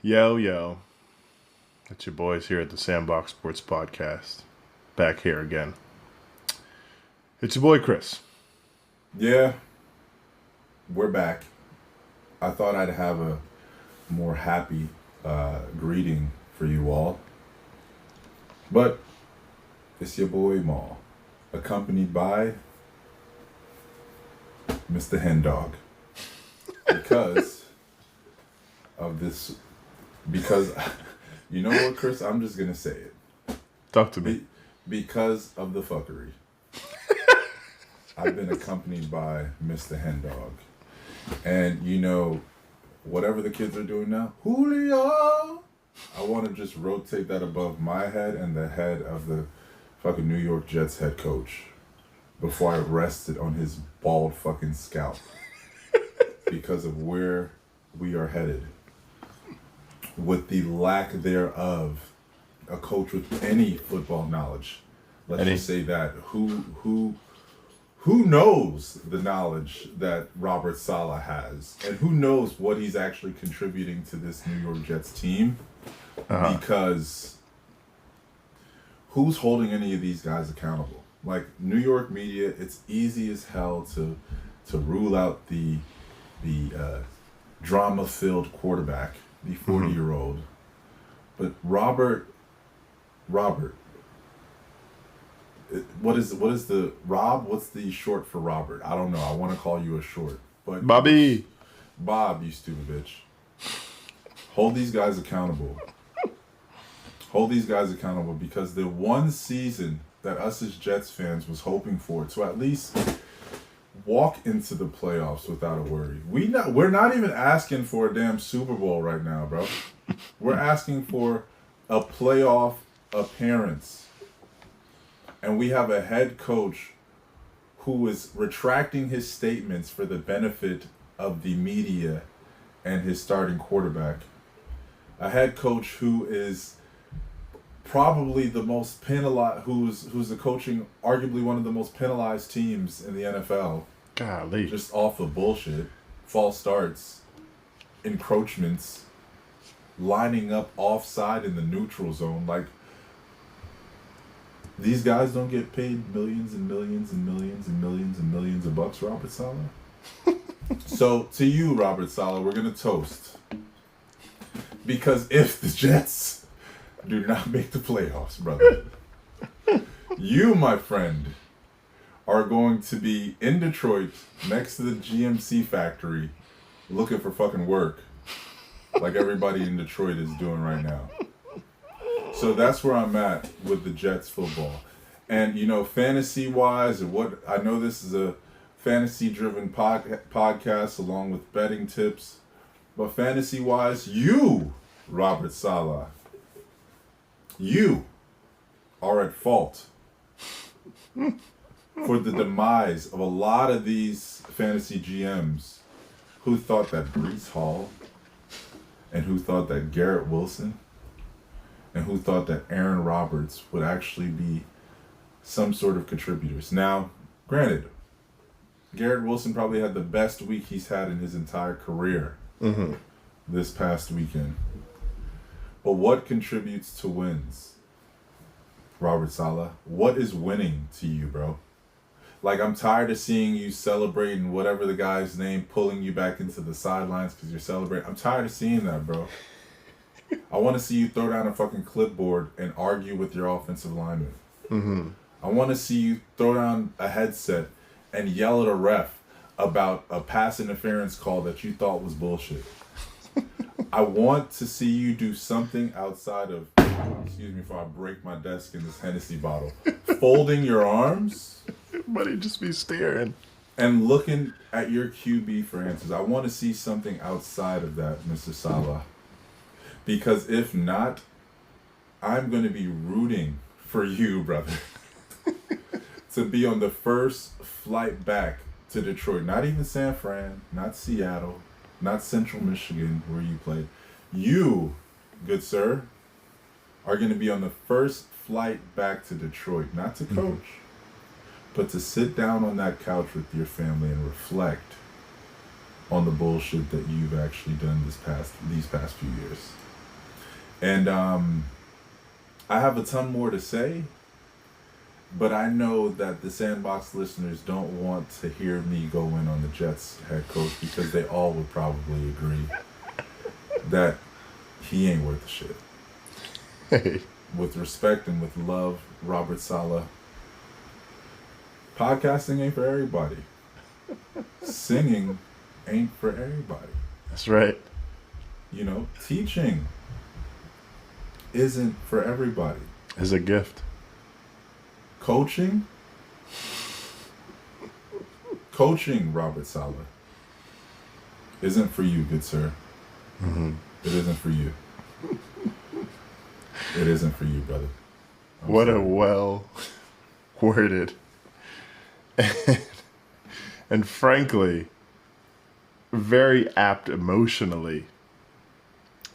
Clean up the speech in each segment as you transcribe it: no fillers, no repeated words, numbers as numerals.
Yo, yo. It's your boys here at the Sandbox Sports Podcast. Back here again. It's your boy, Chris. Yeah, we're back. I thought I'd have a more happy greeting for you all. But it's your boy Maul, accompanied by Mr. Hen Dog. Because of this, because, you know what, Chris? I'm just going to say it. Talk to me. Because of the fuckery. I've been accompanied by Mr. Hen Dog. And, you know, whatever the kids are doing now, Julio! I want to just rotate that above my head and the head of the fucking New York Jets head coach before I rest it on his bald fucking scalp because of where we are headed. With the lack thereof, a coach with any football knowledge, let's just say that, who knows the knowledge that Robert Saleh has, and who knows what he's actually contributing to this New York Jets team? Because who's holding any of these guys accountable? Like New York media, it's easy as hell to rule out the drama-filled quarterback, the 40-year-old. But Robert, what's the short for Robert? I don't know. I want to call you a short. But Bobby. Bob, you stupid bitch. Hold these guys accountable. Hold these guys accountable because the one season that us as Jets fans was hoping for to at least walk into the playoffs without a worry. We're not even asking for a damn Super Bowl right now, bro. We're asking for a playoff appearance. And we have a head coach who is retracting his statements for the benefit of the media and his starting quarterback. A head coach who is probably the most penalized, who's the coaching arguably one of the most penalized teams in the NFL. Golly. Just off of bullshit, false starts, encroachments, lining up offside in the neutral zone. Like, these guys don't get paid millions and millions and millions and millions and millions of bucks, Robert Saleh. So, to you, Robert Saleh, we're going to toast. Because if the Jets do not make the playoffs, brother, you, my friend, are going to be in Detroit next to the GMC factory looking for fucking work like everybody in Detroit is doing right now. So that's where I'm at with the Jets football. And, you know, fantasy-wise, I know this is a fantasy-driven podcast along with betting tips, but fantasy-wise, you, Robert Saleh, you are at fault for the demise of a lot of these fantasy GMs who thought that Breece Hall and who thought that Garrett Wilson and who thought that Aaron Rodgers would actually be some sort of contributors. Now, granted, Garrett Wilson probably had the best week he's had in his entire career this past weekend. But what contributes to wins, Robert Saleh? What is winning to you, bro? Like, I'm tired of seeing you celebrating whatever the guy's name, pulling you back into the sidelines because you're celebrating. I'm tired of seeing that, bro. I want to see you throw down a fucking clipboard and argue with your offensive lineman. I want to see you throw down a headset and yell at a ref about a pass interference call that you thought was bullshit. I want to see you do something outside of, excuse me before I break my desk in this Hennessy bottle, folding your arms. Everybody just be staring. And looking at your QB for answers. I want to see something outside of that, Mr. Saleh. Because if not, I'm going to be rooting for you, brother, to be on the first flight back to Detroit. Not even San Fran, not Seattle, not Central Michigan, where you played. You, good sir, are going to be on the first flight back to Detroit, not to coach, but to sit down on that couch with your family and reflect on the bullshit that you've actually done these past few years. And I have a ton more to say, but I know that the Sandbox listeners don't want to hear me go in on the Jets head coach because they all would probably agree that he ain't worth the shit. Hey. With respect and with love, Robert Saleh, podcasting ain't for everybody. Singing ain't for everybody. That's right. You know, teaching isn't for everybody. It's a gift. Coaching, Robert Saleh, isn't for you, good sir. Mm-hmm. It isn't for you. It isn't for you, brother. What a well worded and frankly very apt emotionally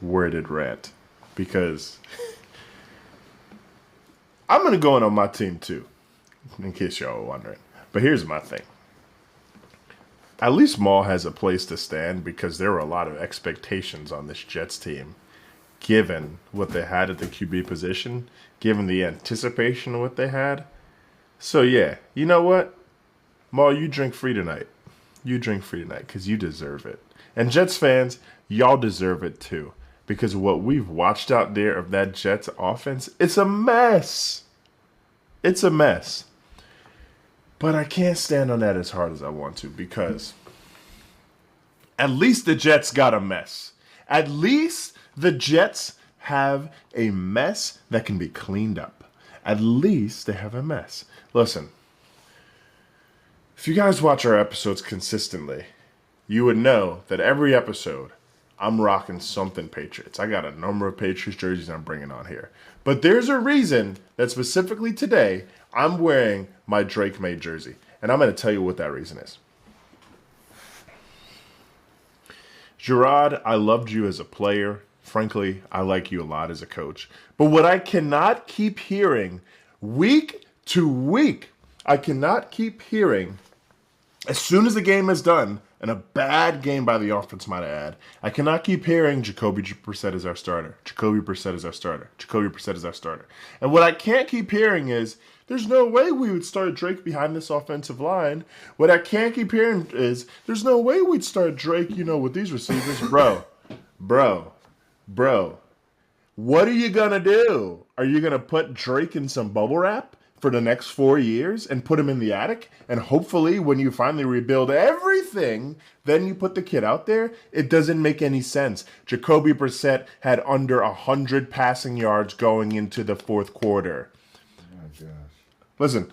worded rant, because I'm going to go in on my team too, in case y'all were wondering. But here's my thing. At least Maul has a place to stand, because there were a lot of expectations on this Jets team, given what they had at the QB position, given the anticipation of what they had. So yeah, you know what? Maul, you drink free tonight. You drink free tonight, because you deserve it. And Jets fans, y'all deserve it too. Because what we've watched out there of that Jets offense, it's a mess. It's a mess. But I can't stand on that as hard as I want to, because at least the Jets got a mess. At least the Jets have a mess that can be cleaned up. At least they have a mess. Listen, if you guys watch our episodes consistently, you would know that every episode, I'm rocking something Patriots. I got a number of Patriots jerseys I'm bringing on here. But there's a reason that specifically today, I'm wearing my Drake May jersey. And I'm going to tell you what that reason is. Gerard, I loved you as a player. Frankly, I like you a lot as a coach. But what I cannot keep hearing week to week, I cannot keep hearing, as soon as the game is done, and a bad game by the offense, might I add, I cannot keep hearing Jacoby Brissett is our starter. Jacoby Brissett is our starter. Jacoby Brissett is our starter. And what I can't keep hearing is, there's no way we would start Drake behind this offensive line. What I can't keep hearing is, there's no way we'd start Drake, with these receivers. Bro. What are you going to do? Are you going to put Drake in some bubble wrap for the next 4 years and put him in the attic? And hopefully when you finally rebuild everything, then you put the kid out there? It doesn't make any sense. Jacoby Brissett had under 100 passing yards going into the fourth quarter. Oh my gosh. Listen.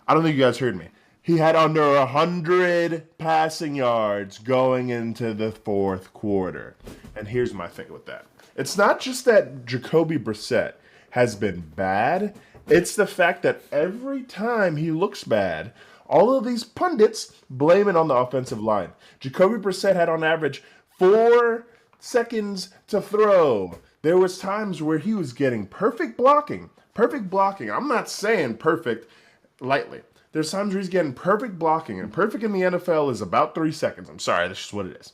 I don't think you guys heard me. He had under 100 passing yards going into the fourth quarter. And here's my thing with that. It's not just that Jacoby Brissett has been bad. It's the fact that every time he looks bad, all of these pundits blame it on the offensive line. Jacoby Brissett had on average 4 seconds to throw. There was times where he was getting perfect blocking. I'm not saying perfect lightly. There's times where he's getting perfect blocking, and perfect in the NFL is about 3 seconds. I'm sorry, that's just what it is.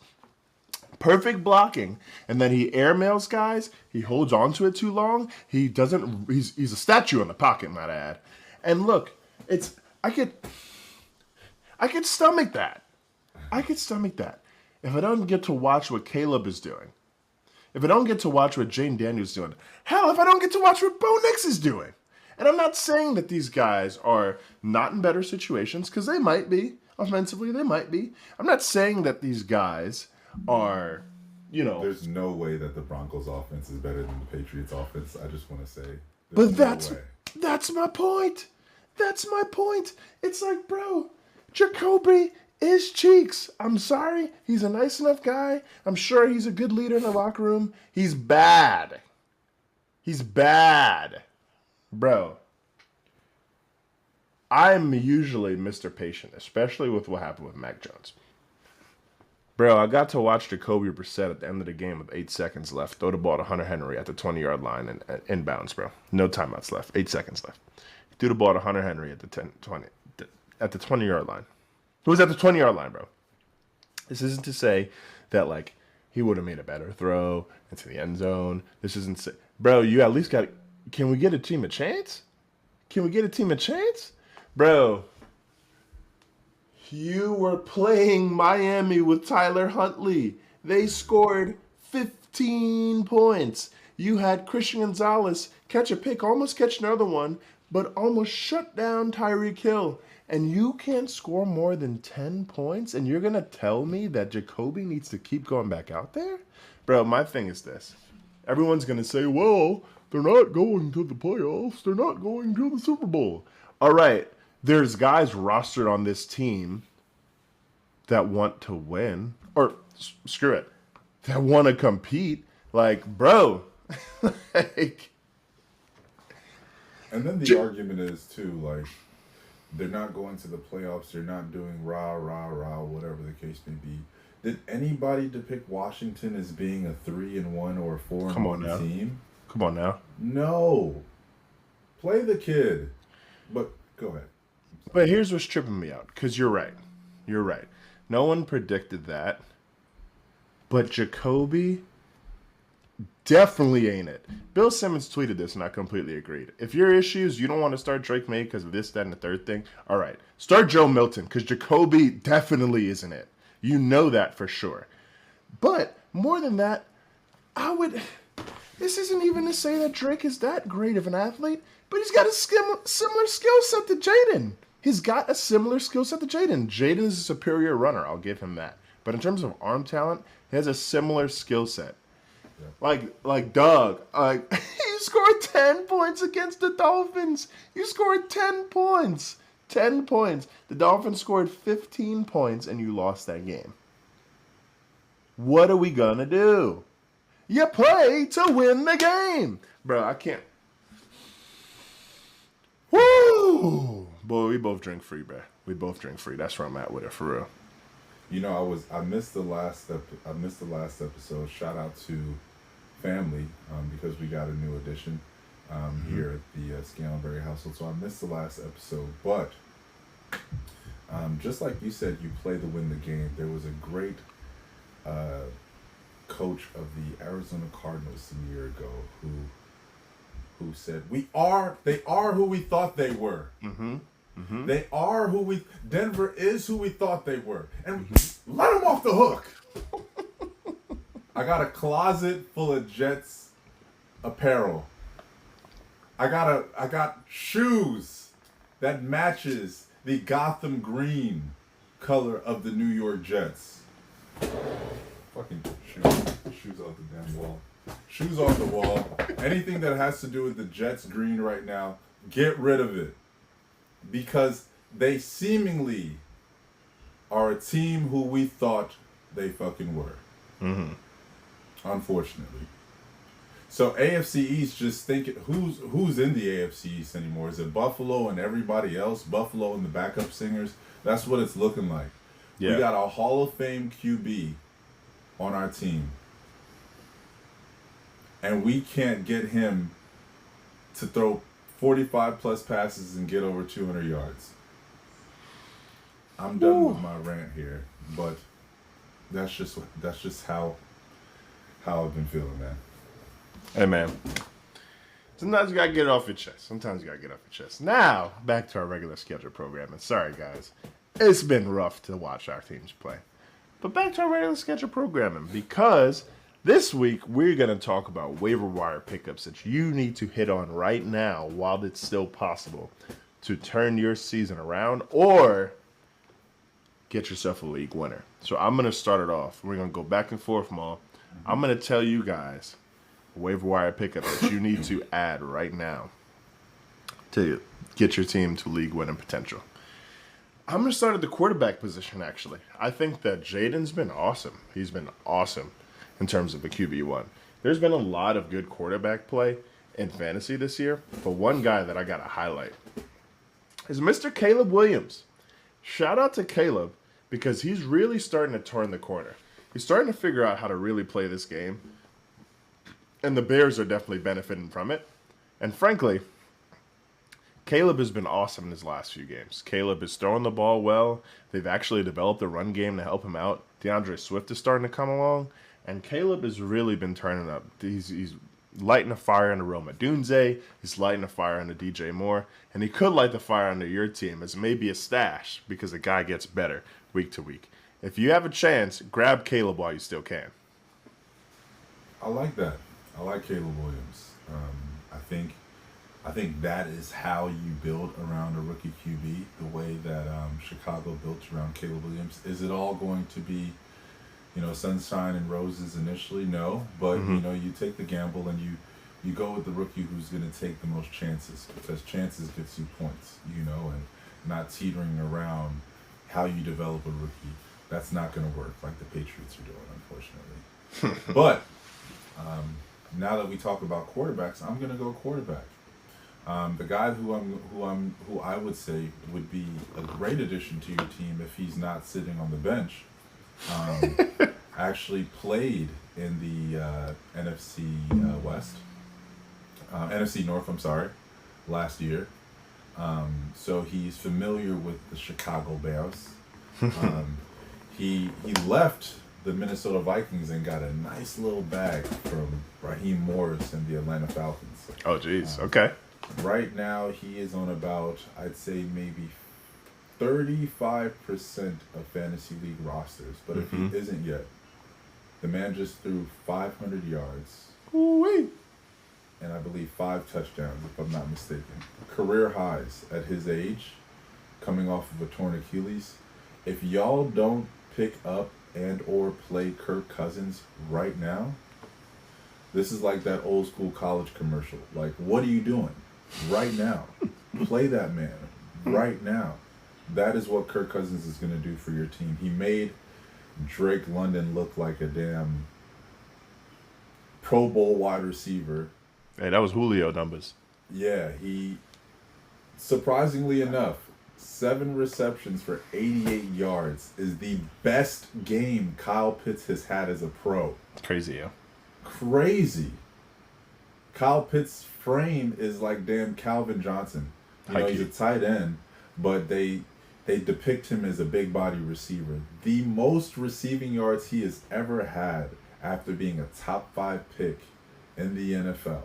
Perfect blocking, and then he airmails guys. He holds on to it too long. He's a statue in the pocket, might I add. And look, I could stomach that. If I don't get to watch what Caleb is doing. If I don't get to watch what Jane Daniels is doing. Hell, if I don't get to watch what Bo Nix is doing. And I'm not saying that these guys are not in better situations, because they might be. Offensively, they might be. I'm not saying that these guys are, There's no way that the Broncos offense is better than the Patriots offense. I just want to say. But that's my point. That's my point. It's like, bro, Jacoby is cheeks. I'm sorry. He's a nice enough guy. I'm sure he's a good leader in the locker room. He's bad. Bro, I'm usually Mr. Patient, especially with what happened with Mac Jones. Bro, I got to watch Jacoby Brissett at the end of the game with 8 seconds left throw the ball to Hunter Henry at the 20-yard line and inbounds, bro. No timeouts left. 8 seconds left. He threw the ball to Hunter Henry at the 20-yard line. Who was at the 20-yard line, bro? This isn't to say that, He would have made a better throw into the end zone. This isn't, bro. You at least got. Can we get a team a chance? Can we get a team a chance, bro? You were playing Miami with Tyler Huntley. They scored 15 points. You had Christian Gonzalez catch a pick, almost catch another one, but almost shut down Tyreek Hill. And you can't score more than 10 points? And you're going to tell me that Jacoby needs to keep going back out there? Bro, my thing is this. Everyone's going to say, well, they're not going to the playoffs. They're not going to the Super Bowl. All right, there's guys rostered on this team that want to win. Or, screw it, that want to compete. Like, bro. like, and then the argument is, too, like, they're not going to the playoffs. They're not doing rah, rah, rah, whatever the case may be. Did anybody depict Washington as being a 3-1 or a 4-1 team? Come on now. No. Play the kid. But go ahead. But here's what's tripping me out. Because you're right. You're right. No one predicted that. But Jacoby definitely ain't it. Bill Simmons tweeted this, and I completely agreed. If your issues, you don't want to start Drake May because of this, that, and the third thing, all right. Start Joe Milton because Jacoby definitely isn't it. You know that for sure. But more than that, this isn't even to say that Drake is that great of an athlete, but he's got a similar skill set to Jaden. He's got a similar skill set to Jaden. Jaden is a superior runner. I'll give him that. But in terms of arm talent, he has a similar skill set. Yeah. Like Doug, you scored 10 points against the Dolphins. You scored 10 points. 10 points. The Dolphins scored 15 points, and you lost that game. What are we going to do? You play to win the game. Bro, I can't. Woo! Boy, we both drink free, bro. We both drink free. That's where I'm at with it, for real. You know, I missed the last episode. Shout out to family because we got a new addition here at the Scalenberry household. So I missed the last episode, but just like you said, you play to win the game. There was a great coach of the Arizona Cardinals a year ago who said, they are who we thought they were. Mm-hmm. Mm-hmm. They are Denver is who we thought they were. And let them off the hook. I got a closet full of Jets apparel. I got shoes that matches the Gotham green color of the New York Jets. Fucking shoes off the damn wall. Shoes off the wall. Anything that has to do with the Jets green right now, get rid of it. Because they seemingly are a team who we thought they fucking were. Mm-hmm. Unfortunately. So AFC East, just thinking, who's in the AFC East anymore? Is it Buffalo and everybody else? Buffalo and the backup singers? That's what it's looking like. Yeah. We got a Hall of Fame QB on our team. And we can't get him to throw 45 plus passes and get over 200 yards. I'm done with my rant here, but that's just how I've been feeling, man. Hey, man. Sometimes you gotta get it off your chest. Now, back to our regular schedule programming. Sorry, guys. It's been rough to watch our teams play. But back to our regular schedule programming, because this week we're going to talk about waiver wire pickups that you need to hit on right now while it's still possible to turn your season around or get yourself a league winner. So I'm going to start it off. We're going to go back and forth, Maul. I'm going to tell you guys waiver wire pickup that you need to add right now to get your team to league winning potential. I'm going to start at the quarterback position, actually. I think that Jaden's been awesome. He's been awesome in terms of the QB1. There's been a lot of good quarterback play in fantasy this year, but one guy that I got to highlight is Mr. Caleb Williams. Shout out to Caleb because he's really starting to turn the corner. He's starting to figure out how to really play this game, and the Bears are definitely benefiting from it. And frankly, Caleb has been awesome in his last few games. Caleb is throwing the ball well. They've actually developed a run game to help him out. DeAndre Swift is starting to come along. And Caleb has really been turning up. He's lighting a fire under Roma Dunze. He's lighting a fire under DJ Moore. And he could light the fire under your team as maybe a stash because the guy gets better week to week. If you have a chance, grab Caleb while you still can. I like that. I like Caleb Williams. I think that is how you build around a rookie QB, the way that Chicago built around Caleb Williams. Is it all going to be, sunshine and roses initially? No, but you take the gamble and you go with the rookie who's going to take the most chances, because chances gets you points, and not teetering around how you develop a rookie. That's not going to work like the Patriots are doing, unfortunately. But now that we talk about quarterbacks, I'm going to go quarterback. The guy who I would say would be a great addition to your team if he's not sitting on the bench, actually played in the NFC North. I'm sorry, last year. So he's familiar with the Chicago Bears. He left the Minnesota Vikings and got a nice little bag from Raheem Morris and the Atlanta Falcons. Oh, geez. Okay. Right now, he is on about, I'd say, maybe 35% of fantasy league rosters. But if he isn't yet, the man just threw 500 yards. Ooh-wee. And I believe 5 touchdowns, if I'm not mistaken. Career highs at his age, coming off of a torn Achilles. If y'all don't pick up and or play Kirk Cousins right now, this is like that old school college commercial. Like, what are you doing? Right now. Play that man. Right now. That is what Kirk Cousins is going to do for your team. He made Drake London look like a damn Pro Bowl wide receiver. Hey, that was Julio numbers. Yeah, he, surprisingly enough, 7 receptions for 88 yards is the best game Kyle Pitts has had as a pro. It's crazy, yeah. Crazy. Kyle Pitts' frame is like damn Calvin Johnson. He's a tight end, but they depict him as a big body receiver. The most receiving yards he has ever had after being a top 5 pick in the NFL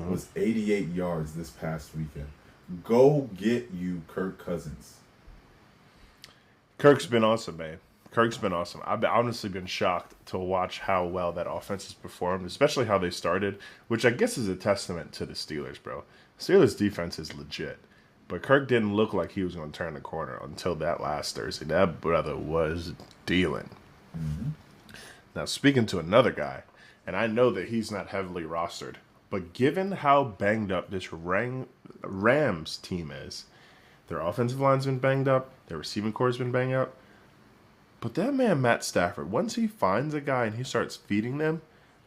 was 88 yards this past weekend. Go get you Kirk Cousins. Kirk's been awesome, man. Kirk's been awesome. I've honestly been shocked to watch how well that offense has performed, especially how they started, which I guess is a testament to the Steelers, bro. Steelers' defense is legit. But Kirk didn't look like he was going to turn the corner until that last Thursday. That brother was dealing. Now, speaking to another guy, and I know that he's not heavily rostered, but given how banged up this Rams team is, their offensive line's been banged up, their receiving core's been banged up, but that man, Matt Stafford, once he finds a guy and he starts feeding them,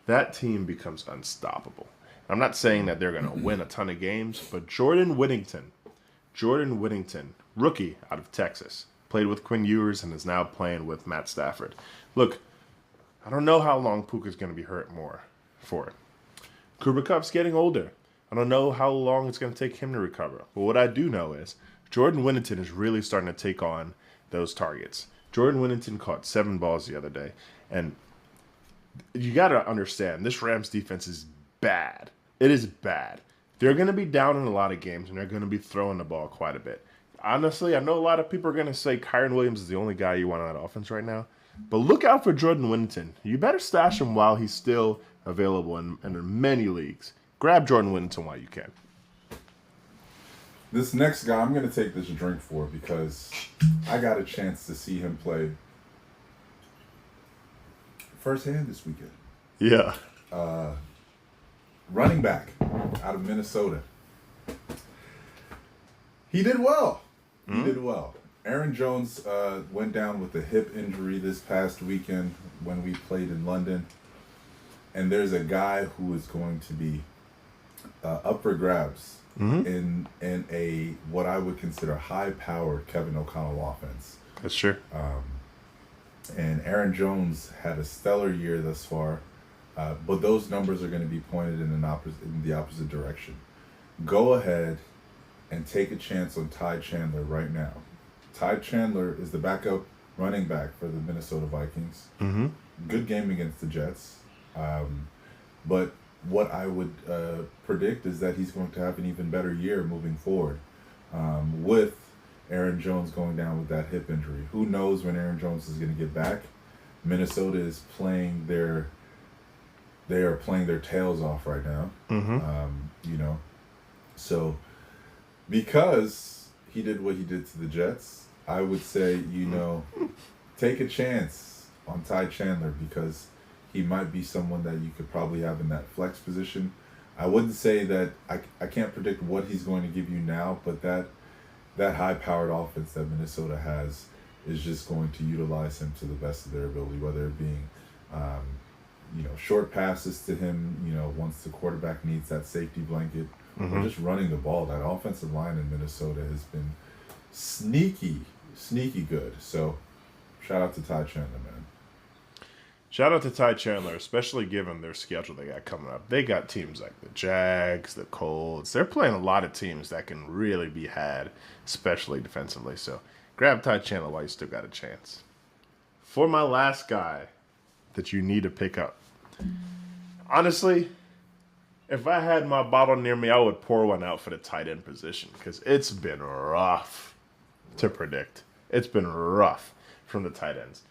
that team becomes unstoppable. I'm not saying that they're going to win a ton of games, but Jordan Whittington, rookie out of Texas, played with Quinn Ewers and is now playing with Matt Stafford. Look, I don't know how long Puka's going to be hurt more for. Cooper Kupp's getting older. I don't know how long it's going to take him to recover. But what I do know is Jordan Whittington is really starting to take on those targets. Jordan Whittington caught 7 balls the other day. And you got to understand, this Rams defense is bad. It is bad. They're going to be down in a lot of games, and they're going to be throwing the ball quite a bit. Honestly, I know a lot of people are going to say Kyren Williams is the only guy you want on that offense right now. But look out for Jordan Whittington. You better stash him while he's still available in many leagues. Grab Jordan Whittington while you can. This next guy, I'm going to take this drink for because I got a chance to see him play firsthand this weekend. Yeah. Running back out of Minnesota. He did well. Aaron Jones went down with a hip injury this past weekend when we played in London. And there's a guy who is going to be up for grabs in a what I would consider high-powered Kevin O'Connell offense. That's true. And Aaron Jones had a stellar year thus far, but those numbers are going to be pointed in the opposite direction. Go ahead and take a chance on Ty Chandler right now. Ty Chandler is the backup running back for the Minnesota Vikings. good game against the Jets. But what I would predict is that he's going to have an even better year moving forward. With Aaron Jones going down with that hip injury, who knows when Aaron Jones is going to get back? Minnesota is they are playing their tails off right now. You know, so because he did what he did to the Jets, I would say, you know, take a chance on Ty Chandler because he might be someone that you could probably have in that flex position. I wouldn't say that I can't predict what he's going to give you now, but that high-powered offense that Minnesota has is just going to utilize him to the best of their ability, whether it being, you know, short passes to him, you know, once the quarterback needs that safety blanket, or just running the ball. That offensive line in Minnesota has been sneaky good. So, shout out to Ty Chandler, man. Shout out to Ty Chandler, especially given their schedule they got coming up. They got teams like the Jags, the Colts. They're playing a lot of teams that can really be had, especially defensively. So grab Ty Chandler while you still got a chance. For my last guy that you need to pick up. Honestly, if I had my bottle near me, I would pour one out for the tight end position because it's been rough to predict. It's been rough from the tight ends.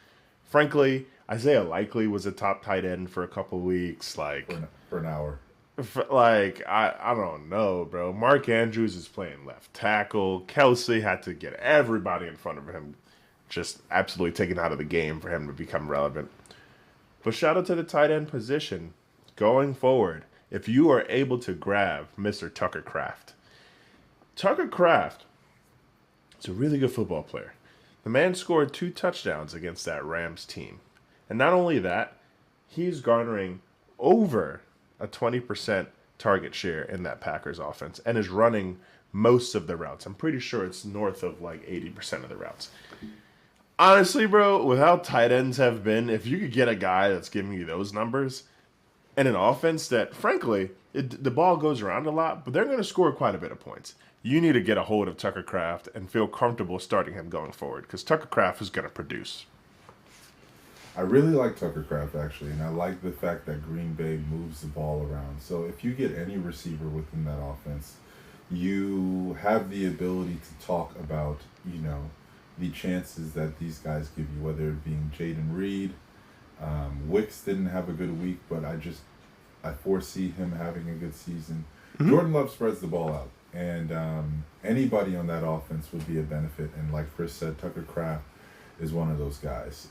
Frankly, Isaiah Likely was a top tight end for a couple weeks. Like for an hour. I don't know, bro. Mark Andrews is playing left tackle. Kelsey had to get everybody in front of him, just absolutely taken out of the game for him to become relevant. But shout out to the tight end position going forward. If you are able to grab Mr. Tucker Kraft. Tucker Kraft is a really good football player. The man scored 2 touchdowns against that Rams team. And not only that, he's garnering over a 20% target share in that Packers offense and is running most of the routes. I'm pretty sure it's north of like 80% of the routes. Honestly, bro, with how tight ends have been, if you could get a guy that's giving you those numbers and an offense that, frankly, the ball goes around a lot, but they're going to score quite a bit of points. You need to get a hold of Tucker Kraft and feel comfortable starting him going forward because Tucker Kraft is going to produce. I really like Tucker Kraft, actually, and I like the fact that Green Bay moves the ball around. So if you get any receiver within that offense, you have the ability to talk about, you know, the chances that these guys give you, whether it being Jaden Reed. Wicks didn't have a good week, but I foresee him having a good season. Jordan Love spreads the ball out, and anybody on that offense would be a benefit. And like Chris said, Tucker Kraft is one of those guys.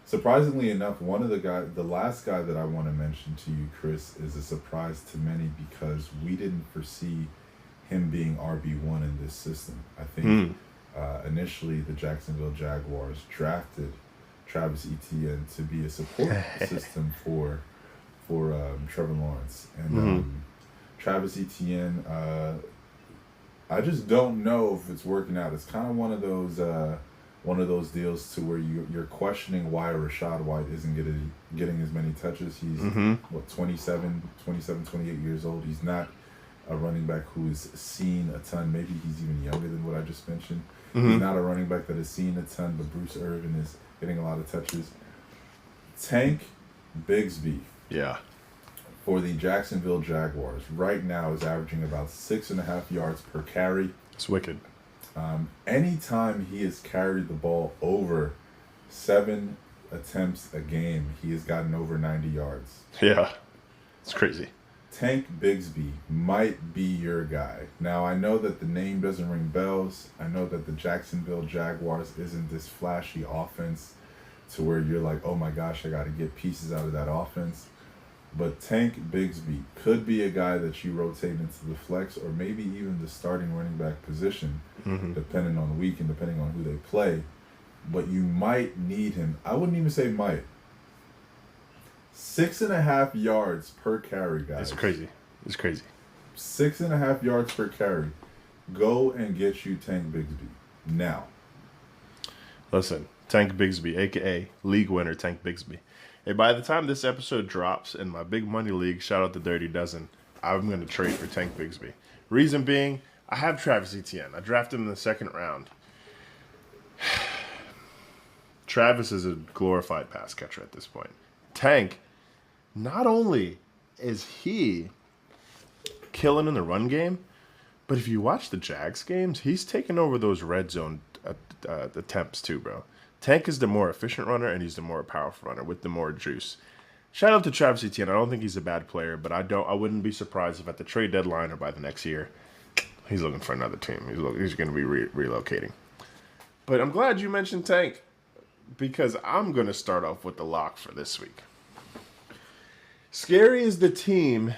Surprisingly enough, the last guy that I want to mention to you, Chris, is a surprise to many because we didn't foresee him being RB1 in this system. I think initially the Jacksonville Jaguars drafted Travis Etienne to be a support system for Trevor Lawrence. And Travis Etienne, I just don't know if it's working out. It's kind of one of those deals to where you're questioning why Rashad White isn't getting as many touches. He's 28 years old. He's not a running back who is seen a ton. Maybe he's even younger than what I just mentioned. He's not a running back that is seen a ton, but Bruce Irvin is getting a lot of touches. Tank Bigsby. Yeah. For the Jacksonville Jaguars right now is averaging about 6.5 yards per carry. It's wicked. Anytime he has carried the ball over 7 attempts a game, he has gotten over 90 yards. Yeah, it's crazy. Tank Bigsby might be your guy. Now, I know that the name doesn't ring bells. I know that the Jacksonville Jaguars isn't this flashy offense to where you're like, oh my gosh, I got to get pieces out of that offense. But Tank Bigsby could be a guy that you rotate into the flex or maybe even the starting running back position, depending on the week and depending on who they play. But you might need him. I wouldn't even say might. 6.5 yards per carry, guys. It's crazy. 6.5 yards per carry. Go and get you Tank Bigsby now. Listen, Tank Bigsby, a.k.a. league winner Tank Bigsby. Hey, by the time this episode drops in my big money league, shout out to Dirty Dozen, I'm going to trade for Tank Bigsby. Reason being, I have Travis Etienne. I drafted him in the second round. Travis is a glorified pass catcher at this point. Tank, not only is he killing in the run game, but if you watch the Jags games, he's taking over those red zone attempts too, bro. Tank is the more efficient runner, and he's the more powerful runner with the more juice. Shout out to Travis Etienne. I don't think he's a bad player, but I wouldn't be surprised if at the trade deadline or by the next year, he's looking for another team. He's going to be relocating. But I'm glad you mentioned Tank, because I'm going to start off with the lock for this week. Scary is the team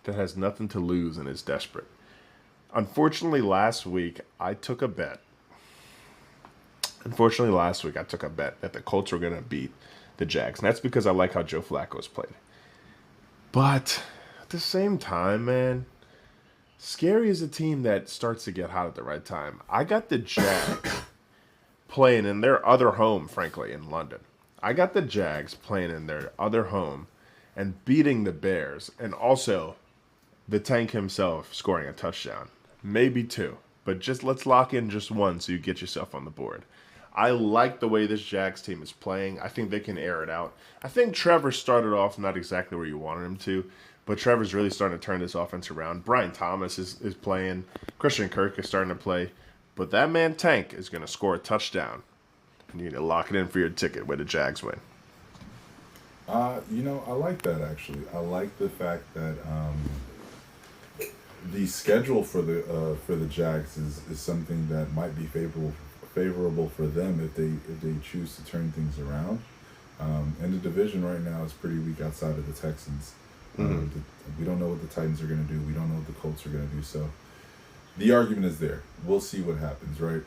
that has nothing to lose and is desperate. Unfortunately, last week I took a bet that the Colts were going to beat the Jags. And that's because I like how Joe Flacco's played. But at the same time, man, Scary is a team that starts to get hot at the right time. I got the Jags playing in their other home, frankly, in London. I got the Jags playing in their other home and beating the Bears. And also the Tank himself scoring a touchdown. Maybe two. But just let's lock in just one so you get yourself on the board. I like the way this Jags team is playing. I think they can air it out. I think Trevor started off not exactly where you wanted him to, but Trevor's really starting to turn this offense around. Brian Thomas is playing. Christian Kirk is starting to play. But that man Tank is going to score a touchdown. And you need to lock it in for your ticket where the Jags win. I like that, actually. I like the fact that the schedule for the Jags is something that might be favorable for them if they choose to turn things around. And the division right now is pretty weak outside of the Texans. We don't know what the Titans are going to do. We don't know what the Colts are going to do. So the argument is there. We'll see what happens, right?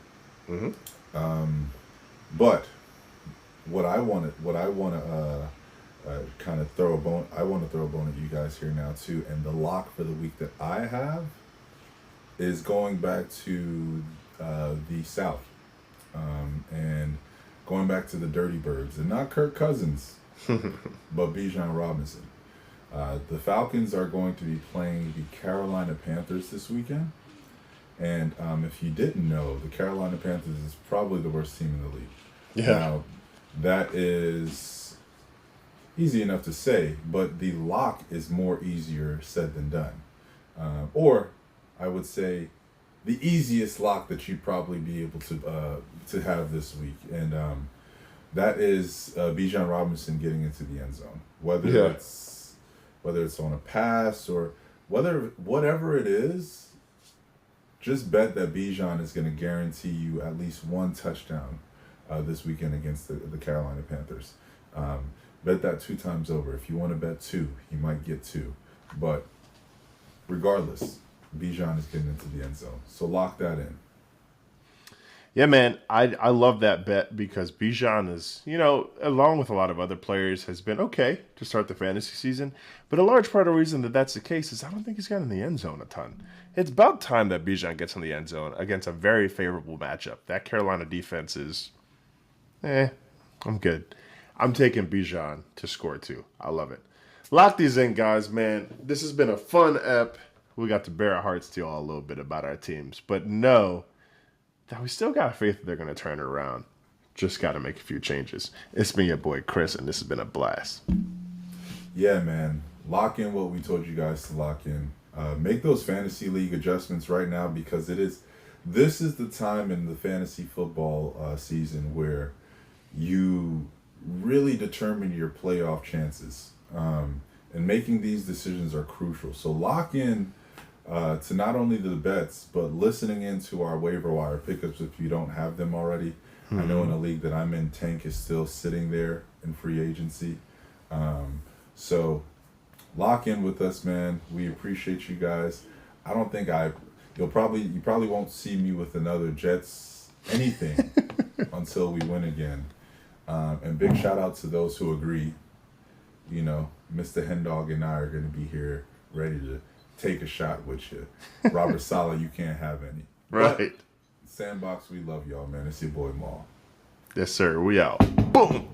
But what I want to kind of throw a bone. I want to throw a bone at you guys here now too. And the lock for the week that I have is going back to the South, and going back to the Dirty Birds, and not Kirk Cousins, but Bijan Robinson. The Falcons are going to be playing the Carolina Panthers this weekend. And if you didn't know, the Carolina Panthers is probably the worst team in the league. Yeah. Now, that is easy enough to say, but the lock is more easier said than done. Or I would say the easiest lock that you'd probably be able to have this week. And that is Bijan Robinson getting into the end zone. Whether it's on a pass or whatever it is, just bet that Bijan is going to guarantee you at least one touchdown this weekend against the Carolina Panthers. Bet that 2 times over. If you want to bet 2, you might get 2. But regardless, Bijan is getting into the end zone. So lock that in. Yeah, man, I love that bet because Bijan is, along with a lot of other players, has been okay to start the fantasy season. But a large part of the reason that that's the case is I don't think he's gotten in the end zone a ton. It's about time that Bijan gets in the end zone against a very favorable matchup. That Carolina defense is, I'm good. I'm taking Bijan to score too. I love it. Lock these in, guys, man. This has been a fun ep. We got to bare our hearts to y'all a little bit about our teams. But know that we still got faith that they're going to turn it around. Just got to make a few changes. It's been your boy Chris, and this has been a blast. Yeah, man. Lock in what we told you guys to lock in. Make those fantasy league adjustments right now because this is the time in the fantasy football season where you really determine your playoff chances. And making these decisions are crucial. So lock in to not only the bets, but listening into our waiver wire pickups if you don't have them already. I know in the league that I'm in, Tank is still sitting there in free agency. So lock in with us, man. We appreciate you guys. I don't think you probably won't see me with another Jets anything until we win again. And big shout out to those who agree. Mr. Hendog and I are going to be here ready to take a shot with you. Robert Saleh, you can't have any. Right. But Sandbox, we love y'all, man. It's your boy Maul. Yes, sir. We out. Boom.